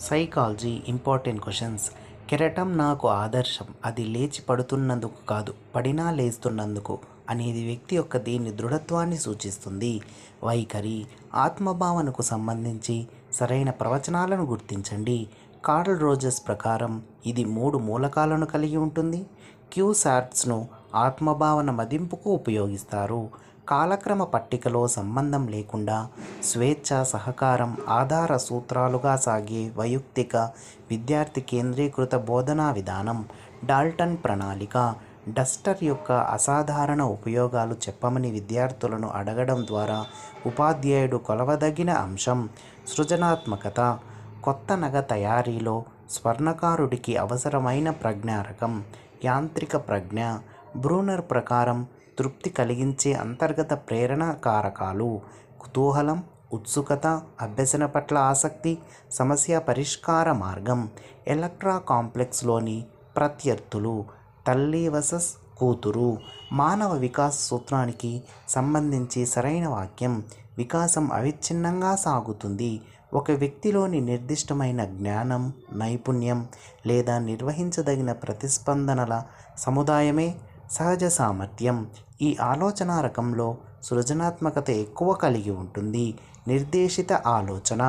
Psychology important questions. కెరటం నాకు ఆదర్శం, అది లేచి పడుతున్నందుకు కాదు, పడినా లేస్తున్నందుకు అనేది వ్యక్తి యొక్క దీని దృఢత్వాన్ని సూచిస్తుంది. వైఖరి ఆత్మభావనకు సంబంధించి సరైన ప్రవచనాలను గుర్తించండి. కార్ల్ రోజర్స్ ప్రకారం ఇది 3 మూలకాలను కలిగి ఉంటుంది. క్యూసాట్స్ను ఆత్మభావన మదింపుకు ఉపయోగిస్తారు. కాలక్రమ పట్టికలో సంబంధం లేకుండా స్వేచ్ఛ, సహకారం ఆధార సూత్రాలుగా సాగే వైయక్తిక విద్యార్థి కేంద్రీకృత బోధనా విధానం. డాల్టన్ ప్రణాళిక డస్టర్ యొక్క అసాధారణ ఉపయోగాలు చెప్పమని విద్యార్థులను అడగడం ద్వారా ఉపాధ్యాయుడు కొలవదగిన అంశం. సృజనాత్మకత కొత్త నగ తయారీలో స్వర్ణకారుడికి అవసరమైన ప్రజ్ఞారకం. యాంత్రిక ప్రజ్ఞ బ్రూనర్ ప్రకారం తృప్తి కలిగించే అంతర్గత ప్రేరణ కారకాలు. కుతూహలం, ఉత్సుకత, అభ్యసన పట్ల ఆసక్తి, సమస్య పరిష్కార మార్గం. ఎలక్ట్రా కాంప్లెక్స్లోని ప్రత్యర్థులు తల్లి వర్సెస్ కూతురు. మానవ వికాస సూత్రానికి సంబంధించి సరైన వాక్యం. వికాసం అవిచ్ఛిన్నంగా సాగుతుంది. ఒక వ్యక్తిలోని నిర్దిష్టమైన జ్ఞానం, నైపుణ్యం లేదా నిర్వహించదగిన ప్రతిస్పందనల సముదాయమే సహజ సామర్థ్యం. ఈ ఆలోచన రకంలో సృజనాత్మకత ఎక్కువ కలిగి ఉంటుంది. నిర్దేశిత ఆలోచన